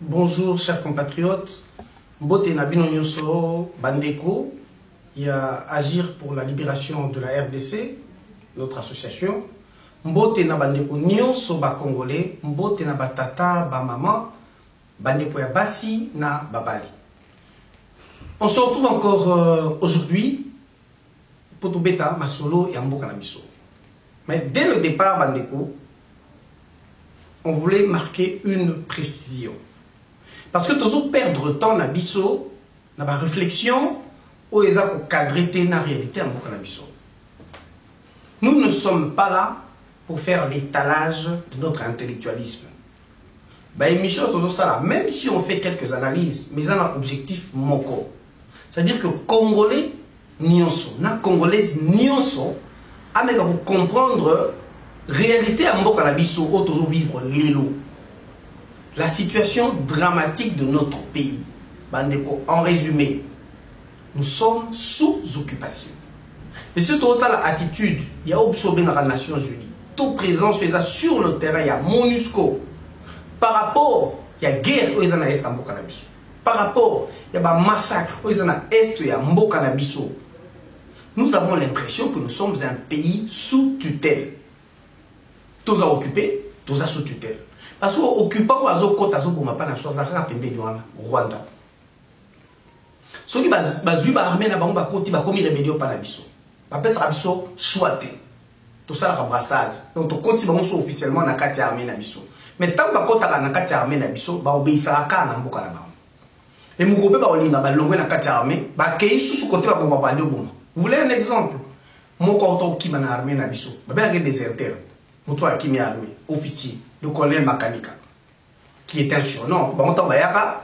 Bonjour chers compatriotes, Mbote Nabino Nyonso Bandeko, il y a Agir pour la libération de la RDC, notre association. Mbote na Bandeko Nyonso ba Congolais, Mbote na Batata, ba Maman, Bandeko ya Basi na Babali. On se retrouve encore aujourd'hui pour Tobeta, Masolo et Ambo Kanabiso. Mais dès le départ, Bandeko, on voulait marquer une précision. Parce que toujours perdre temps na biso, na ba réflexion, ou eza ko cadrer na réalité en Ambo Kanabiso. Nous ne sommes pas là pour faire l'étalage de notre intellectualisme. Bah, émission toujours ça là, même si on fait quelques analyses, mais on a un objectif moko. C'est-à-dire que Congolais nyonso, na Congolaise nyonso, ameka pour comprendre réalité à Mboka na biso, ou toujours vivre l'élo. La situation dramatique de notre pays. Bandeko, en résumé, nous sommes sous occupation. Et surtout autant l'attitude, il y a observé dans les Nations Unies. Tout présent sur le terrain, il y a MONUSCO. Par rapport, il y a guerre aux Est en Mboka na biso. Par rapport, il y a un massacre aux Est et à Mboka na biso. Nous avons l'impression que nous sommes un pays sous tutelle. Tous à occuper, tous à sous tutelle. Parce que occupant à Zokota Zoboma pas na chose à Rwanda. Ceux qui bazuba armée na bango ba koti ba komi rébellion pa na biso. Ba pesa biso choité. Tout ça la brassage. Donc to koti bango so officiellement na kati armée na biso. Mais tant ba kota na kati armée na biso ba obéissara ka na mboka na bango. Et mugobe ba olinga ba longwe na kati armée ba kei sous côté ba bomba bande oboma. Vous voulez un exemple? Mon canton qui m'a armé na biso. Ba bien déserteur. Moutoua qui m'a armé, officier, le colonel Makanika, qui est un surnom. Bon, on va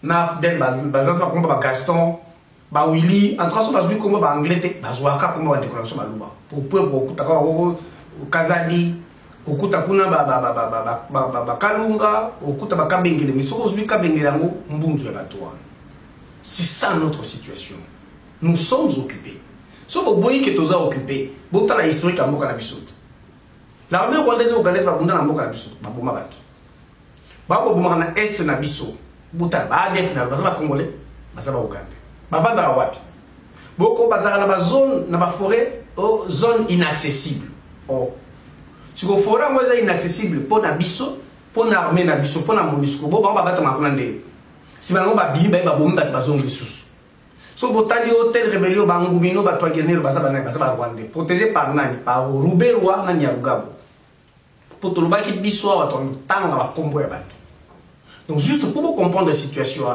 na del bazan comme Gaston, ba Willy, en trois fois bazui comme ba anglais, bazouaka comme ba décoration baluba. Pour peuple au kutaka au Kazadi, au kutakuna ba Kalunga, au kutaba kabengele, mais sur aujourd'hui kabengele ngo mbunzu ya toi. C'est ça notre situation. Nous sommes occupés. Si on boyi que tous occupés, bon la historique à Mboka na biso. L'armée rwandaise ouganaise va bunda na mboka na biso, ba boma bato. Ba boma na est na biso, buta ba def na ba congolais, ba ba Ouganda. Ba vanda wapi. Boko bazara na ba zone na ba forêt, zone inaccessible. Oh. Si ko forêt mo inaccessible pour na biso, pour na armée na biso, pour na MONUSCO, bo ba bata makuna nde. Si ba ngo ba bi ba bomba ba zone lisusu. So botali hôtel rébellion ba ngubino ba twagenero ba ba Rwanda, protégé par nani, par Ruberwa na Nyarugabo. Pour tout le monde qui biso à tanga combo ya bato. Donc juste pour comprendre la situation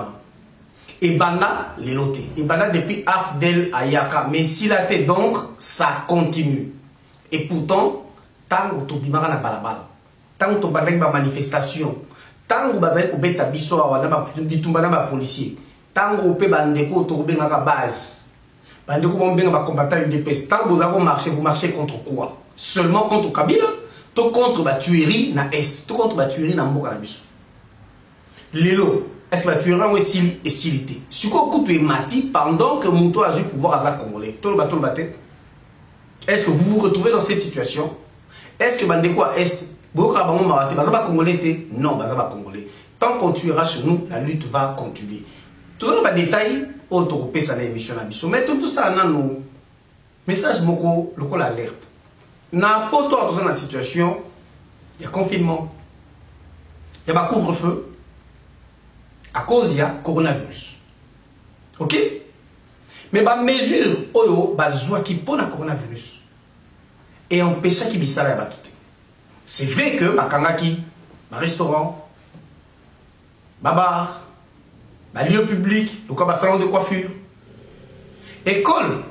et banda les lotés et banda depuis Afdel Ayaka, mais s'il a été donc ça continue et pourtant tango to bimara na balabala tango to banda ba manifestation tango bazai ko beta biso wana ba bitumba na ba policier tango pe bandeko to benga ka base bandeko bombenga ba combattant UDPS tango vous vous marchez contre quoi? Seulement contre Kabila? Tout contre la tuerie na Est, tout contre la tuerie na Mboka na biso. Lelo, est-ce que la tuerie est silité? Si vous est mati pendant que Mouto a eu pouvoir à Congolais, tout le bateau. Est-ce que vous vous retrouvez dans cette situation? Est-ce que Bandeko à Est, Boka Bango Marate, Bazaba Congolais? Non, Bazaba Congolais. Tant qu'on tuera chez nous, la lutte va continuer. Tout ça, les détails, autour ça l'émission na biso. Mais tout ça, on a nos messages moko, le col alerte. N'importe quoi dans la situation, il y a confinement, il y a un couvre-feu, à cause il y a coronavirus. Ok? Mais la mesure, qui pose le coronavirus et empêche qu'il y ait c'est vrai que les restaurants, les bars, les lieux publics, le salon de coiffure, école,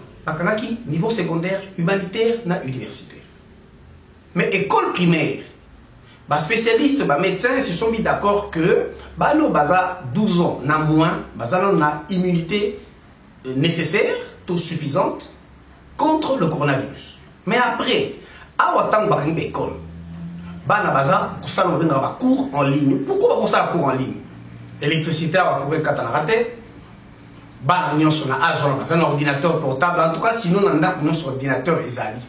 niveau secondaire, humanitaire, universitaire. Mais école primaire, les spécialistes, les médecins se sont mis d'accord que nos baza 12 ans, na moins, na immunité nécessaire, tout suffisante contre le coronavirus. Mais après, à Ouattang Baking école, na baza cours en ligne. Pourquoi ça cours en ligne? L'électricité a couru katanarate. Sur un ordinateur portable, en tout cas, sinon, on a un ordinateur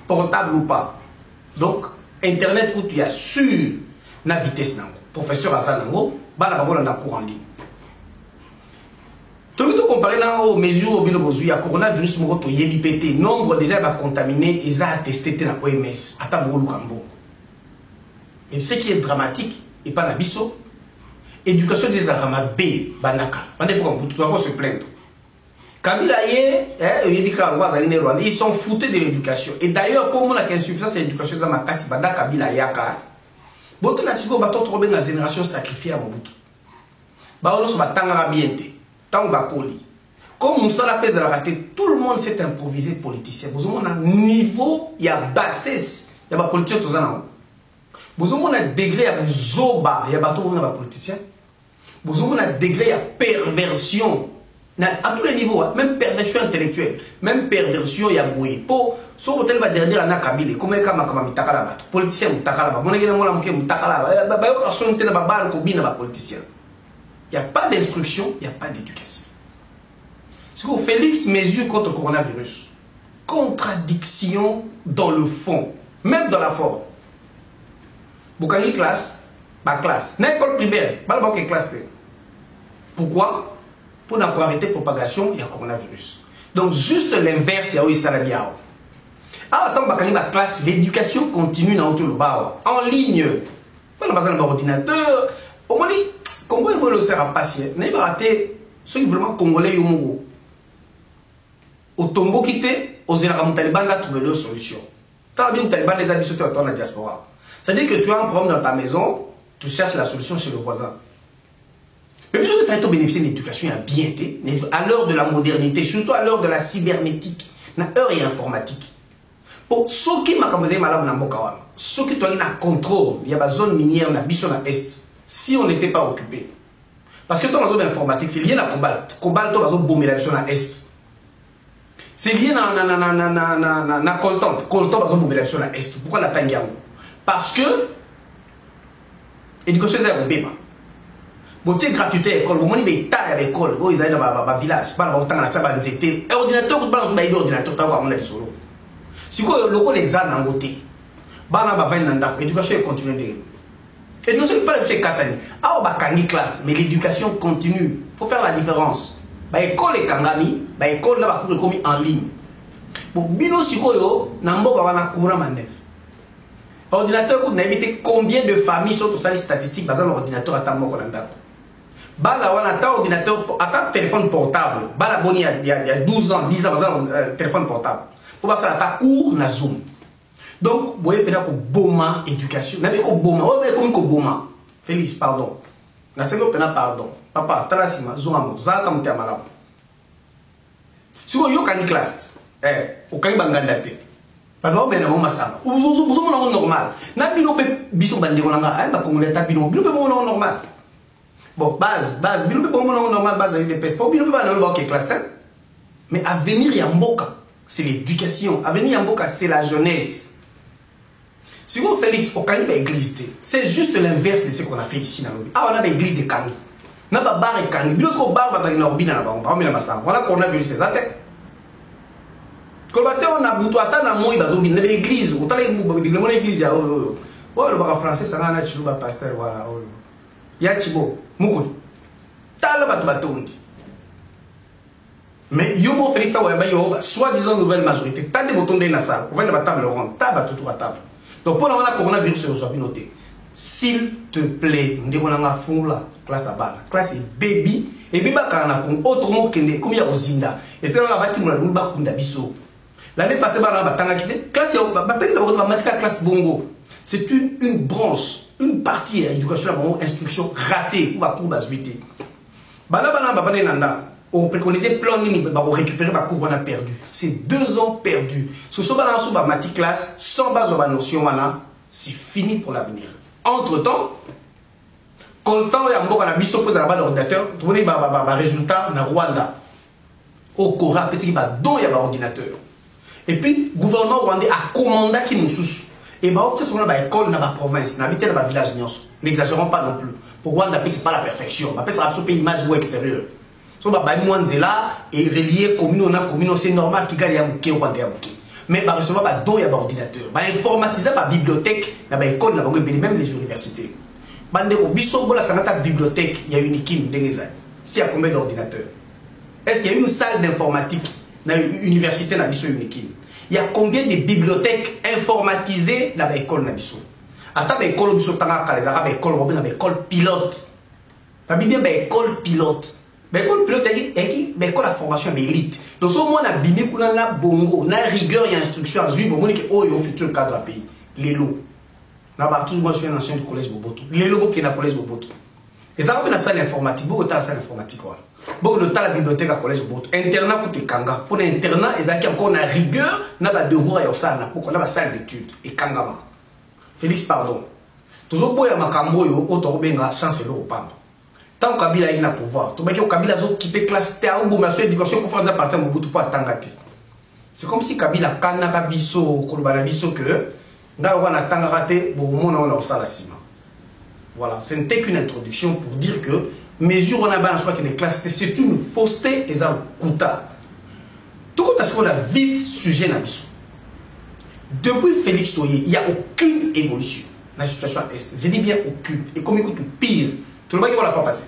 portable ou pas. Donc, Internet, il y a sur la vitesse. Professeur Hassan, bana bango na cours en ligne. Donc, tu compares aux mesures au il y a coronavirus, il nombre déjà contaminé, ils ont attesté dans l'OMS. Et ce qui est dramatique, et pas Nabiso, éducation des Arama B, Banaka. On est pour se plaindre. Kabila ils sont foutés de l'éducation. Et d'ailleurs, pour moi, la insuffisance de l'éducation, c'est Makasi Banda Kabila Yaka. Bon, tu as dit que la génération sacrifiée à Mobutu. Baolo so batanga bienté. Tant bakoli. Comme Moussa la pèse à la raté, tout le monde s'est improvisé politicien. Vous avez un niveau, il y a bassesse, il y a des politiciens tous en vous avez un degré, il y a zoba, il y a des politiciens. Vous avez un degré, il y a perversion. À tous les niveaux, même perversion intellectuelle, même perversion, il y a boué. Pour ce hôtel va dire à Kabila, comme il y a des politiciens, il n'y a pas d'instruction, il n'y a pas d'éducation. Ce que Félix mesure contre le coronavirus, contradiction dans le fond, même dans la forme. Vous avez une classe, ma classe, une école primaire, pas une classe. Pourquoi? Pour arrêter la propagation, il y a coronavirus. Donc, juste l'inverse, il y a eu Salamiao. Ah, attends, ma classe, l'éducation continue dans le bas, en ligne. Pas dans un ordinateur. Au moins, comment il le sert à passer? N'est pas raté ceux qui vraiment congolais au tombeau quitté, aux Taliban là trouver leur solution. Tant bien Taliban les habitués dans la diaspora. C'est-à-dire que tu as un problème dans ta maison, tu cherches la solution chez le voisin. Mais plutôt de faire bénéficier de l'éducation bien à l'heure de la modernité, surtout à l'heure de la cybernétique, à l'heure et informatique. Pour ceux qui m'ont malade dans Bokawan, ceux qui ont un contrôle, il y a une zone minière dans la Est, si on n'était pas occupé. Parce que dans la zone informatique, c'est lié à cobalt. Cobalt, dans la zone bombe à l'Est. C'est lié à coltan. Coltan, dans la zone bombe à l'Est. Pourquoi la Tangiamo? Parce que l'éducation est un bébé. Bon, tu es gratuité à l'école, bon, il y a des écoles, ils arrivent dans le village, ils ont un ordinateur, ils ont un ordinateur, ils ont un solo. Si vous avez les armes en beauté, l'éducation continue de l'éducation n'est pas de ces Katani. Ah, on va gagner classe, mais l'éducation continue. Il faut faire la différence. L'école est Kangami, l'école là va commis en ligne. Bon, bino si vous avez un courant manœuvre. Ordinateur, vous avez combien de familles sont sur les statistiques basées sur l'ordinateur à Tambo Kolanda. Bala wana ta ordinateur, attends téléphone portable. Bala boni il y a 12 ans, 10 ans, téléphone portable. Pour passer à ta cours na Zoom. Donc, vous voyez peut-être que boma éducation. N'a pas que boma, vous voyez comme que boma. Félix, pardon. Na sengo pena pardon. Papa, talasima zoamo, zata mutia malamu. Si vous avez une classe, vous avez une pardon, mais non, masama. Vous avez normal. Na bino pe biso bande konanga, ay ba kongole ta bino pe normal. Bon, base, bino pe normal, base avec des pes. Bino pe ba na ba classe. Mais avenir Yamboka, c'est l'éducation. Avenir Yamboka, c'est la jeunesse. Si vous Félix, au Kani, c'est juste l'inverse de ce qu'on a fait ici dans le pays. Ah, on a une église de Kani. On a une barre de Kani. Bien sûr, bar va dans le bina, voilà qu'on a vu ces attaques. Quand on a boutou à na moi, bazo bin l'église. Autant les mots l'église, ya oh le bar français, ça n'a pas pasteur, voilà. Ya chibo, moukout. Tala batondi. Mais yomo Félix, soi-disant nouvelle majorité. Tant de boutons dans la salle. On va dans la table ronde. Table tout à table. Donc, pour la coronavirus, on soit noté. S'il te plaît, on a un fond là, classe à bas. Classe est baby. Et baby, autrement comme il y a au Zinda. Et tu as bâti mon boulba kunda biso. L'année passée, on a classe classe bongo. C'est une branche, une partie de l'éducation, instruction ratée ou à cours basuité. On préconisait plein de pour récupérer ma cours, on a perdu. C'est 2 ans perdus. Ce sont des classe sans base de notion, c'est fini pour l'avenir. Entre-temps, quand le temps on a mis sur l'ordinateur, on a un résultat dans Rwanda. Au Cora, parce qu'il y a un ordinateur. Et puis, le gouvernement rwandais a commandé qui nous sous. Et bah, on a une école dans la province, dans le village. N'exagérons pas non plus. Pour Rwanda, ce n'est pas la perfection. C'est un image ou extérieure. So ba là et relié commune c'est normal qu'il gagne un Rwanda. Mais par exemple ba do ya ba ordinateur, ba informatiser ba bibliothèque, na ba école na ba même les universités. Bande ko biso bola sanata bibliothèque, il y a une équipe d'engeza. Si y a combien d'ordinateurs? Est-ce qu'il y a une salle d'informatique dans l'université Nabiso Unikin? Il y a combien de bibliothèques informatisées dans l'école Nabiso? Attends, l'école Nabiso, l'école pilote. Ça veut dire l'école pilote. L'école pilote, l'école à formation d'élite. Donc, au moins, on a bimé pour la bongo, on a rigueur et instruction à Zui, on a dit que au futur cadre à pays. Les lots. Moi, je suis un ancien du collège Boboto. Les logos qui sont dans le collège Boboto. Et ça, on a la salle informatique. Beaucoup de la salle informatique. Beaucoup de la bibliothèque à collège Boboto. Internat pour Kanga. Pour l'internat, ils ont encore la rigueur, on a devoir et on a la salle d'études. Et Kanga. Félix, pardon. Toujours pour y avoir un cambo, autant que la chance au Pamba. Tant que Kabila a un pouvoir, tu vois que Kabila a quitté classe terre ou ma éducation pour faire des parties Mobutu pour attendre. C'est comme si Kabila Kanaka Bisso, Kolobana Bisso que dans le Tangaraté, voilà, ce n'était qu'une introduction pour dire que mesure on a bien soit que les classes c'est une fausseté et ça coûte. Tout compte à ce qu'on a vif sujet Nabiso. Depuis Félix Soye, il n'y a aucune évolution dans la situation est. Je dis bien aucune. Et comme écoute pire, tout le monde qui va la faire passer.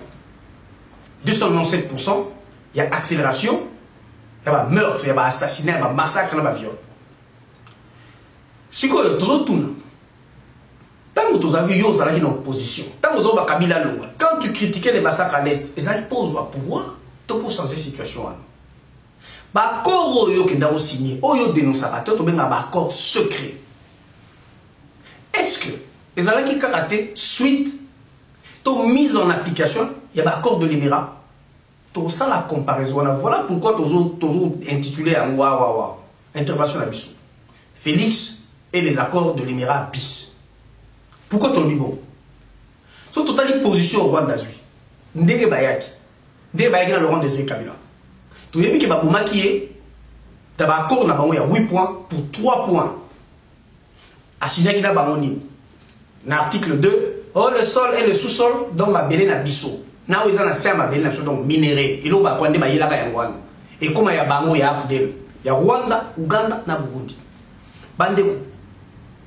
297%, il y a accélération, il y a meurtre, il y a assassinat, il y a massacre, il y a viol. Si vous avez tout, tant que vous avez une opposition, tant que vous avez Kabila Longa, quand tu critiquais les massacres à l'Est, ils allaient poser au pouvoir, tu peux changer la situation. L'accord qui est signé, il dénonce un accord secret. Est-ce que les allaient qui karaté suite mise en application, il y a l'accord de l'Émirat. Tout ça, la comparaison. Voilà pourquoi toujours intitulé en Wawawa. Intervention à Bissou. Félix et les accords de l'Émirat bis. Pourquoi tu dis bon? Sur totale position au Rwanda d'Azui. Ndege Bayaki. Ndege Bayaki dans le Rwanda de Kabila. Tu as vu que Babouma qui est, tu as un accord il y a 8 points pour 3 points. Assigné qui n'a pas mon l'article 2. Oh, le sol et le sous-sol, donc ma belle na biso. Na ils en a serre ma belle na biso donc minéré. Il a quoi ba yela ka yangwana. Et comme il y a bango ya Afdel, il y a Rwanda, Uganda na Burundi. Bandeko.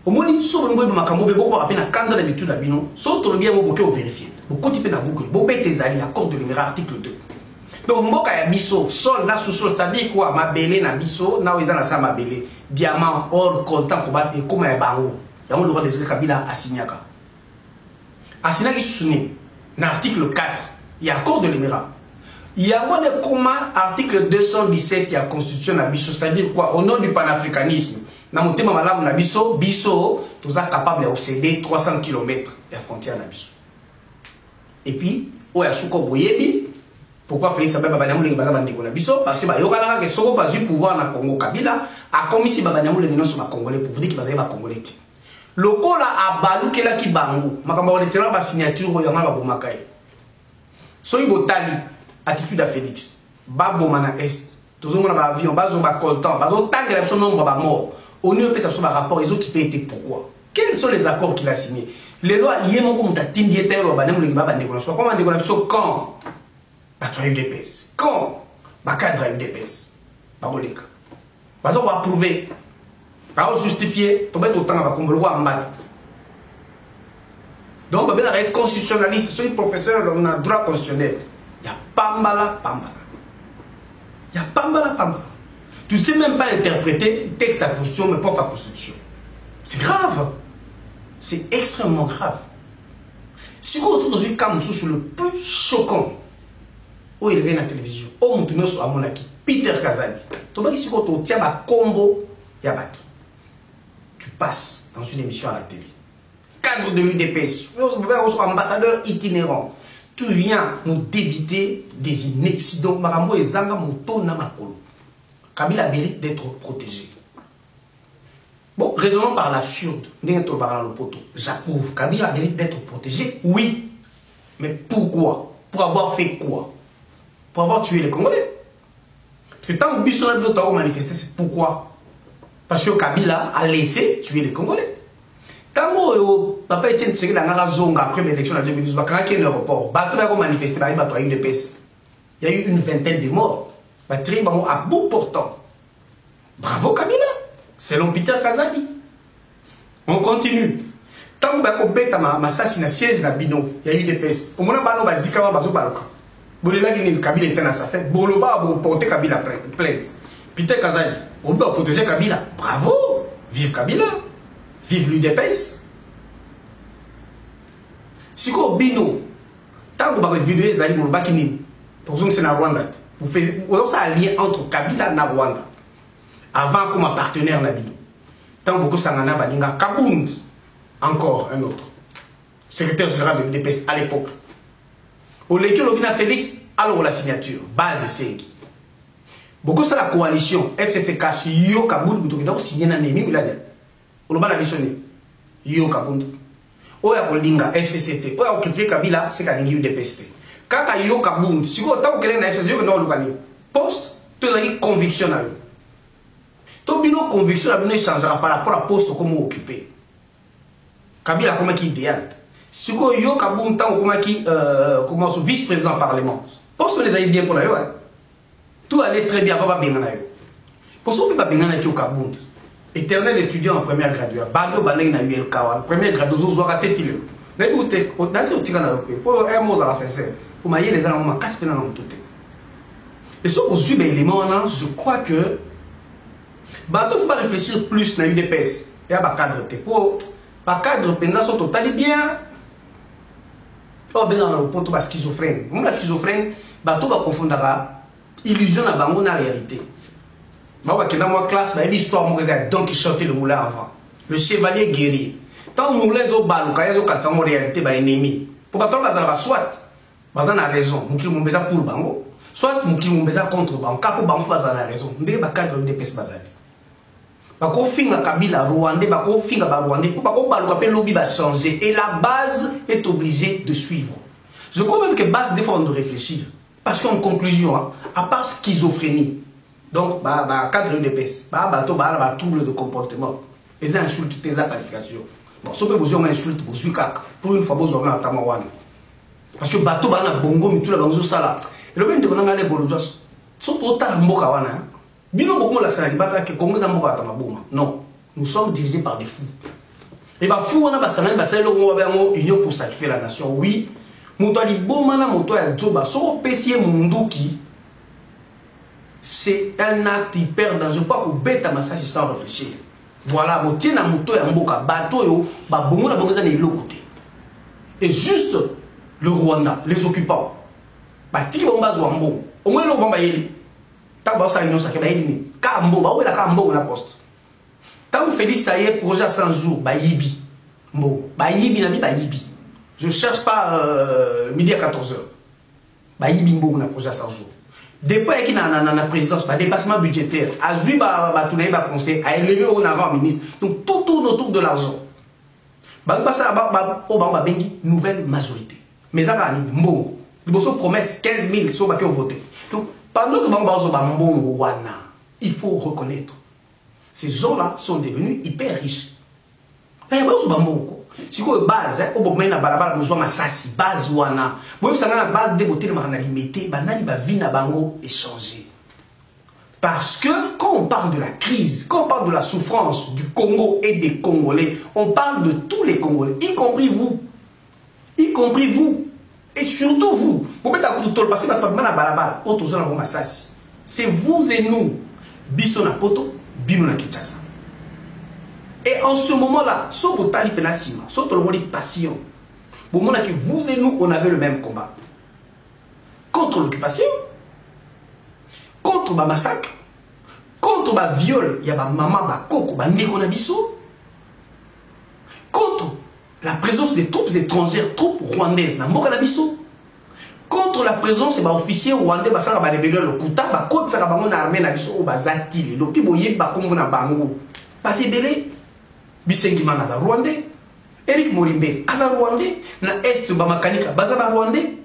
Au moins ils sont ngwe makambo be boko apena kanda na bitu na bino. So to le bien mo boke o vérifier. Boko type na Google. Bo bete zali accord de l'Émirat article 2. Donc mboka ya biso, sol na sous-sol ça dit quoi ma belle na biso, na ils en a serre ma belle. Diamant, or, coltan ko ba et comme il y a bango. Yango le roi des Kabila asignaka. Asina qui soutenu l'article 4, il y a accord de l'Émirat. Il y a moins de comment article 217 il y a constitution Nabiso, c'est-à-dire quoi? Au nom du panafricanisme, dans mon thème malam Nabiso, Biso, tout ça capable de céder 300 km de la frontière Nabiso. Et puis, au Yasuko Boyebi, pourquoi Félix Abel Babanyamou les Bazabandeko Nabiso? Parce que Yokana que Soro pas eu pouvoir dans Congo Kabila, a commis si Babanyamou les sur ma Congolais pour vous dire qu'il va y Congolais. Le col a balou qui est bango. Makamba on était là ba signature au yama ba makaye. So ibotali attitude à Félix. Babo mana est. Toujours mon avion, bazo ba coltan, bazo tang la son nombre ba mort. On ne peut ça sur rapport ils ont qui été pourquoi. Quels sont les accords qu'il a signés? Les lois yemo ko mutati ndiete lo ba nem le ba bande ko so comment ndeko na so quand ba toi UDPS. Quand ba cadre UDPS. Ba boleka. Bazo ko approuver. Alors justifier, tu vas être autant à Congo en mal. Donc, il y a un constitutionnaliste, c'est un professeur, on a droit constitutionnel. Il y a Pambala. Il y a Pambala. Tu ne sais même pas interpréter texte à la constitution, mais pas la constitution. C'est grave. C'est extrêmement grave. Si vous êtes dans une cam sur le plus choquant, où il vient à la télévision, où on tourne sur Amonaki, Peter Kazadi, tu vas ici quand tu tiens un combo, il y a bateau. Tu passes dans une émission à la télé. Cadre de l'UDPS, ambassadeur itinérant. Tu viens nous débiter des inepties. Donc, Marambo et Zanga Moto Namakolo. Kabila mérite d'être protégé. Bon, raisonnons par l'absurde. J'approuve. Kabila mérite d'être protégé, oui. Mais pourquoi? Pour avoir fait quoi? Pour avoir tué les Congolais. C'est tant que Bissona Biloto a manifesté, c'est pourquoi? Parce que Kabila a laissé tuer les Congolais. Tant que Papa Etienne Tshisekedi dans la zone après l'élection de 2012, il y a eu un aéroport. Il y a manifesté, il y a eu une vingtaine de morts. Il y a eu à bout portant. Bravo Kabila. C'est l'hôpital Kazadi. On continue. Tant que ma assassinat siège dans Bino, il y a eu des pèses. Au moment où il y a eu des Bolela qui Kabila est un assassin. Boloba a porté Kabila plainte. Peter Kazadi, on doit protéger Kabila. Bravo! Vive Kabila! Vive l'UDPS! Si vous bino, tant que vous avez vidéo, vous allez vous le bakini. Pour vous, c'est na Rwanda. Vous faites un lien entre Kabila et Rwanda. Avant comme partenaire na bino. Tant beaucoup sangana balinga Kabund. Encore un autre. Secrétaire général de l'UDPS à l'époque. Au lequel Lobina Félix, alors la signature, base 5. Beaucoup de la coalition FCC Cash, Yo Kabund, vous devez signer un ennemi, vous l'avez. On va la missionner. Yo Kabund. Oya Kolinga, FCCT, Oya Okifé Kabila, c'est qu'à l'UDPS. Quand Yo Kabund, si vous avez un FCC, vous avez un poste, tu as une conviction à eux. Ton bino conviction à ne changera par rapport à poste comme occupé. Kabila comme qui idéal. Si vous avez un Kabund, comme vice-président du Parlement, poste les aïe bien pour la yo. Tout allait très bien, pas bien. Pour ceux qui ne sont pas bien au Kabund, éternel étudiant en première graduée, Bado Balay na UL Kawa, première graduée, vous aurez tête. Mais vous êtes, on a ce tirant pour un mot à la sincère, pour mailler les gens, on m'a cassé dans tout. Et sur aux éléments, je crois que Bado il faut pas réfléchir plus dans l'UDPS. Il y a un cadre, pour un cadre, pensa sont total bien. Oh, bien dans le pot, schizophrène. Moi, la schizophrène, Bado va confondre illusion à Bango dans la réalité. Moi, dans ma classe, il y a l'histoire de Don Quichotte le moulin avant. Le chevalier guerrier. Tant que moulin zo balou, quand il y a en réalité, il ennemi. Pour pas que soit, il a raison, Moukil Moubeza pour Bango, soit Moukil Moubeza contre Bango, quand Bango a raison. Il y a un cadre de pes bazali. Bako finga Kabila Rwandais, bako finga Rwandais, pour bako balou kapé lobby va changer et la base est obligée de suivre. Je crois même que base des fois on doit réfléchir. Parce qu'en conclusion, à part schizophrénie, donc, cadre de pes, trouble de comportement, les insultes, les qualifications. Bon, si vous avez insulte, vous avez pour une fois, vous avez un tamawan. Parce que bateau, bana bongo, mais tout le monde sala. Et le bien de vous avez les bolojos, sont autant de moka wana. Bino beaucoup la salade, que Congo zamboka tamaboma. Non, nous sommes dirigés par des fous. Et bah fou, on a basalan, basalan, on va avoir une union pour sacrifier la nation. Oui, moto ali bomana, moto ya djoba, so pesier munduki. C'est un acte hyper dangereux. Pas au bête à massage sans réfléchir. Voilà, vous tenez un moto et un boka, bateau, bongo, la bongo, ça n'est côté. Et juste le Rwanda, les occupants, tiki bomba zouambo, au moins le bomba yeli. Taba sa union sakeba yeli. Kambo, ba ouela kambo na poste. Tant Félix ça y est, projet à 100 jours, yibi. Mbo, yibi na mi yibi. Je cherche pas midi à 14h. Yibi mbo na projet à 100 jours. Depuis qu'il y a la présidence, le dépassement budgétaire, Azui va conseil, a élevé au avant ministre. Donc tout tourne autour de l'argent. Obama Bengi, nouvelle majorité. Mais ça va, bon, il promesse 15 000 sur qui ont voté. Donc pendant que il faut reconnaître, ces gens-là sont devenus hyper riches. Il y a si vous avez base, vous avez une base, base wana. Vous avez une base de beauté, vous avez une vie échangée. Parce que quand on parle de la crise, quand on parle de la souffrance du Congo et des Congolais, on parle de tous les Congolais, y compris vous. Y compris vous. Et surtout vous. Parce que c'est vous et nous. Bissona Poto, Binona Kinshasa. Et en ce moment-là, sauf au tali penasima, sauf au monde passion, vous et nous, on avait le même combat. Contre l'occupation, contre le massacre, contre le viol, il y a maman, koko, contre la présence des troupes étrangères, troupes rwandaises, contre la présence des officiers rwandais, le Kouta, contre l'armée, parce que Bisengi Manaza Rwandais, Eric Morimbe, Aza Rwandais, na Est Bamakanika, Bazaba Rwandais,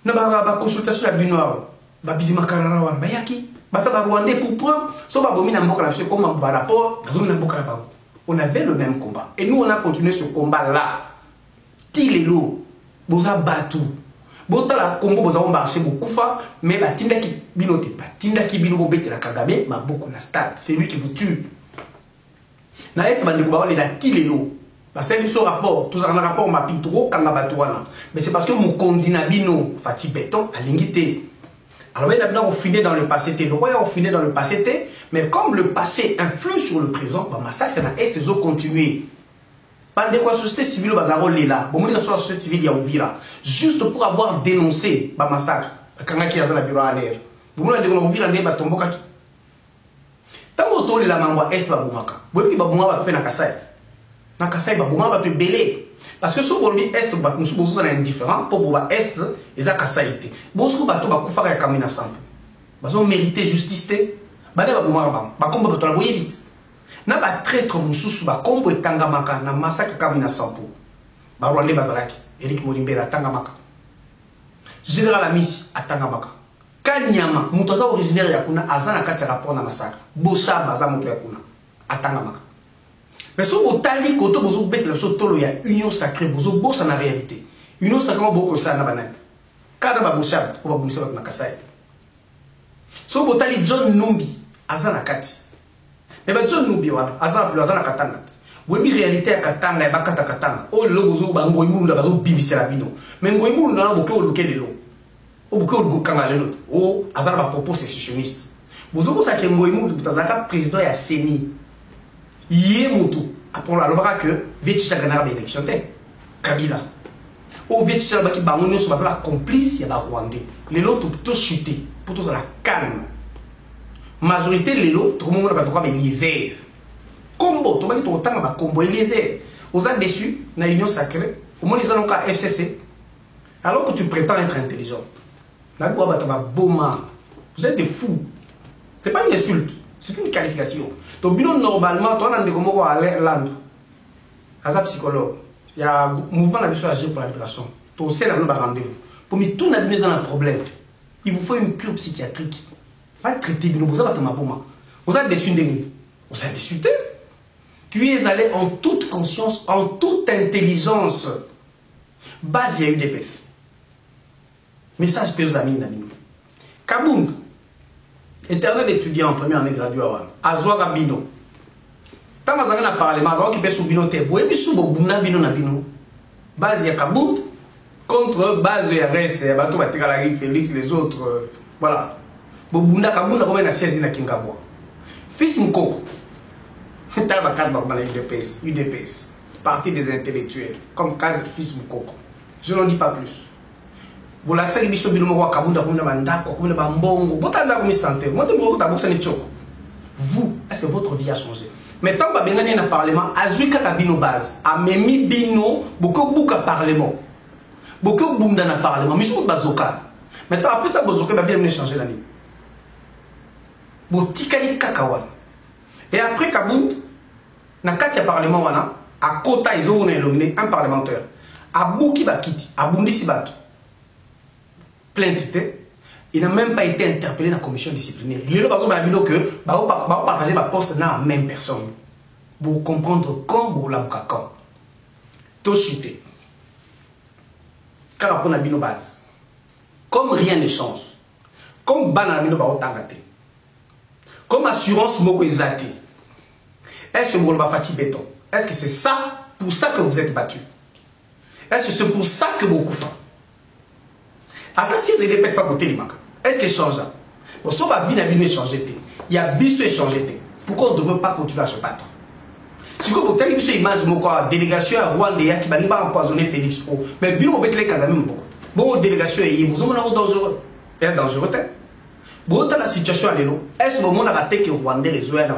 na ba consultation à Binoa, Babizima Karara, Bayaki, Bazaba Rwandais pour preuve, Soba Bomina Mbokala, comme par rapport à Zona Mbokala. On avait le même combat. Et nous, on a continué ce combat-là. Tilelo, Boza Batu, Botala Combo, Boza marché Bokoufa, mais Batindaki Binote, Batindaki Binobo Bete la Kagame, ma beaucoup la stade, c'est lui qui vous tue. Na est bandeko ba la tilelo C'est ce rapport, tout ça, un rapport ma pitoro kangabatuana. Mais c'est parce que mon condinabino fati béton à l'ingité. Alors maintenant on finit dans le passé, le roi on finit dans le passé, mais comme le passé influe sur le présent, bah massacre na est ils ont continué. Pendant quoi société civile bazaro là, bon la société civile ya ouvira, juste pour avoir dénoncé bah massacre. Kanga qui a dans bureau à l'air. Bon la dénoncé ouvira né ba tomboka ki. Tango to la mangwa est ba bumaka. Bo bi ba bumaka ba pe na kasai. Na kasai ba bumaka ba te belé. Parce que ce qu'on dit est ba nous sommes indifférent pour ba est eza kasaité. Bo ce ko ba to ba kufaka ya kamina sample. Ba so mériter justice té. Ba ne ba bumaka ba kombo ba to la boye vite. Na ba traître mususu ba kombo etangamaka na massacre kamina sample. Ba Rwanda bazalaki Eric Morimbera tangamaka. Général Amisi atangamaka. Kanyama mutoza originaire ya kuna azana kati rapport na massacre. Bosha baza muto ya kuna atangamaka. Mais si vous avez côté vous bête le sotolo ya union sacrée vous bossa na réalité. Union sacrée beaucoup ça na banane. Kada ba bosha ko ba bumisa na kasai. So vous avez John Numbi azana kati. Mais ba John Numbi wana azana katanga. Webi réalité ya katanga ya bakata katanga. O le bozo ba ngoy mulu ba zo bibisela bino. Mais ngoy mulu na boke o loke lelo. O boke o gokanga lelo. O azana ba propos sécessionniste. Bozo ko sa ke ngoy mulu tazaka président ya CENI. Yé mutu après la loi que Véticha gagner l'élection de Kabila. Ou Véticha baki bangonyo so bazala complice ya ba Rwandais. Les lots tout chuté pour tous la calme. Majorité les lots tout le monde ba droit Eliezer. Combo to baki to tanga ba combo Eliezer. Aux a déçu na union sacrée. Au moins les ont ka FCC. Alors que tu prétends être intelligent. Na boa ba ba boma. Vous êtes des fous. C'est pas une insulte. C'est une qualification. Donc, normalement, tu as un décomo à l'Inde. Un psychologue. Il y a un mouvement d'habitude à agir pour la libération. Tu as aussi un rendez-vous. Pour que tout n'a pas un problème, il vous faut une cure psychiatrique. Pas traiter, vous avez vous avez déçu. Vous avez déçu. Tu es allé en toute conscience, en toute intelligence. Base, il y a eu des pèses. Message pour les amis. Kabound. Éternel étudiant en première année graduée à Azouara Bino. Tant que vous avez parlé, vous avez sous Bino Té, vous avez sous Buna Bino Nabino. Base ya Kabout contre base ya reste, ya Bato Batekalari, Félix, les autres. Voilà. Buna Kabout n'a pas un siège de Kingabwa. Fils Moukoko. Talba cadre UDPS. Parti des intellectuels. Comme cadre Fils Moukoko. Je n'en dis pas plus. Vous vous est-ce que votre vie a changé? Maintenant, vous avez un parlement, Azuka Kabino base, a Memi Bino, beaucoup de parlement. Beaucoup de parlement, mais je suis bazoka. Maintenant, après, tu as bazoka, vous allez changer l'année. Vous tikali kakawan. Et après, Kabound, dans le parlement, à Kota, ils ont nominé un parlementaire. À Bouki Bakiti, à Bundi Sibato. Plainte, il n'a même pas été interpellé dans la commission disciplinaire. Il est là que partager ma poste dans la même personne. Pour comprendre quand vous l'avez quand. Tout chuté. Car on a mis nos bases. Comme rien ne change. Comme banamino ba otangate. Comme assurance moko ezati. Est-ce que vous n'avez pas fait béton? Est-ce que c'est ça, pour ça que vous êtes battu? Est-ce que c'est pour ça que vous coupez? Attends, si vous ne dépassez pas côté Limaka, est-ce que change? Bon, si on va venir à changer, il y a biso échangé. Pourquoi on ne devrait pas continuer à se battre? Si vous avez une image, la délégation à Rwanda qui va empoisonner Félix O, mais bien on va être quand même beaucoup. Bon, délégation est dangereux. Elle est dangereuse. Bon, dans la situation à l'élo, est-ce que vous avez raté que Rwanda les oeufs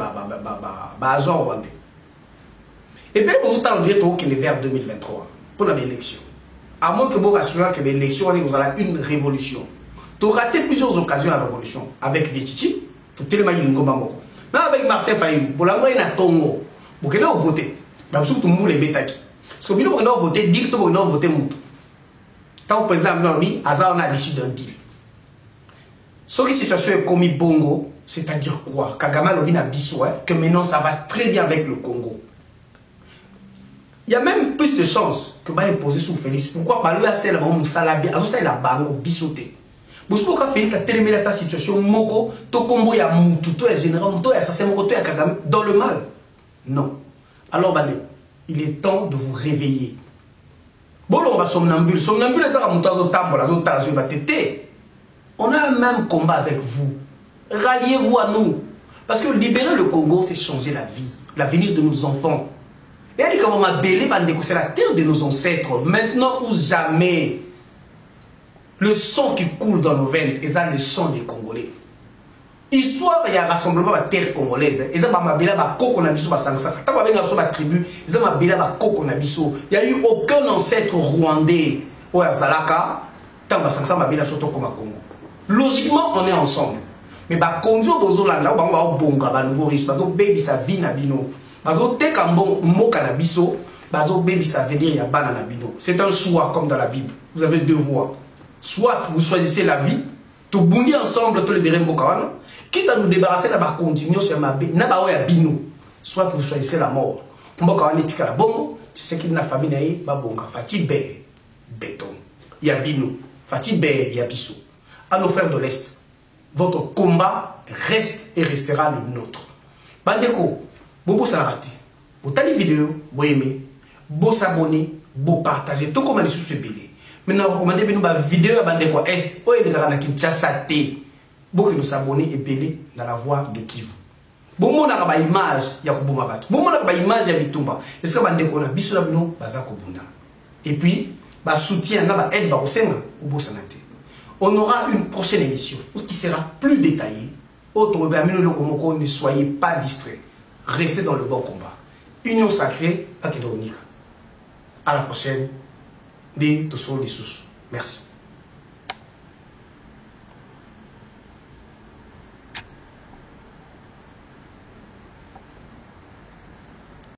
agents rwandais? Et bien, vous avez dit que vers 2023 pour l'élection. À moins que vous rassurez que l'élection, vous avez une révolution. Tu as raté plusieurs occasions à la révolution. Avec Vichichi, tu as tellement une combat. Mais avec Martin Fayou, vous avez un tongo. Vous avez voté. Vous avez voté les bétails. Si vous avez voté, dites que vous avez voté Moutou. Tant que le président Mnorbi, Hazard a l'issue d'un deal. Si la situation est commis Bongo, c'est-à-dire quoi? Kagame Lobi n'a biso, que maintenant ça va très bien avec le Congo. Il y a même plus de chances que va imposer sur Félix. Pourquoi? Parce que là, c'est la Salabi, c'est la bango bisoté. Pourquoi Félix a tellement ta situation, Moko, to combo ya Moutou, to ya général, to ya assassin, Moko, to ya Kagame, dans le mal? Non. Alors, Bane, il est temps de vous réveiller. Bon, on va somnambule. Somnambule, c'est un on a un même combat avec vous. Ralliez-vous à nous. Parce que libérer le Congo, c'est changer la vie, l'avenir de nos enfants. Et elle dit comment c'est la terre de nos ancêtres. Maintenant ou jamais, le sang qui coule dans nos veines, c'est le sang des Congolais. Histoire, il y a un rassemblement de la terre congolaise. Il y a eu aucun ancêtre rwandais au Azalaka. Logiquement, on est ensemble. Mais bah, conduire aux Olanda, on va bonga, bah, nouveau riche, bah, baby sa vie na bino. Bah, te kambon mo canabiso, bah, baby sa venir ya banana bino. C'est un choix comme dans la Bible. Vous avez deux voies. Soit vous choisissez la vie, tout bondi ensemble, tout le béret mokawana. Quitte à nous débarrasser là-bas, continuer sur ma vie, n'a bino. Soit vous choisissez la mort. Mokawana tika la bongo, tu sais qu'il y a une famille naïe, bah bonga, fati bé, béton. Ya bino, fati bé, ya biso. À nos frères de l'Est, votre combat reste et restera le nôtre. Bandeko, bobo ça raté. Vous avez la vidéo, vous aimez, vous s'abonner, vous partager, tout comme on est sous ce billet. Maintenant, vous recommandez une vidéo à Bandeko Est, où il y a Kinshasa T. Vous nous abonner et belé dans la voie de Kivu. Bon, mon a une image, il y a une image, il y a une tomba. Est-ce que Bandeko a biso labino, bazako bunda. Et puis, bah soutien, bah aide, bah osenga, ou bo sanate. On aura une prochaine émission qui sera plus détaillée. Ne soyez pas distraits. Restez dans le bon combat. Union sacrée, Akedonika. À la prochaine. Des Tosso les sous. Merci.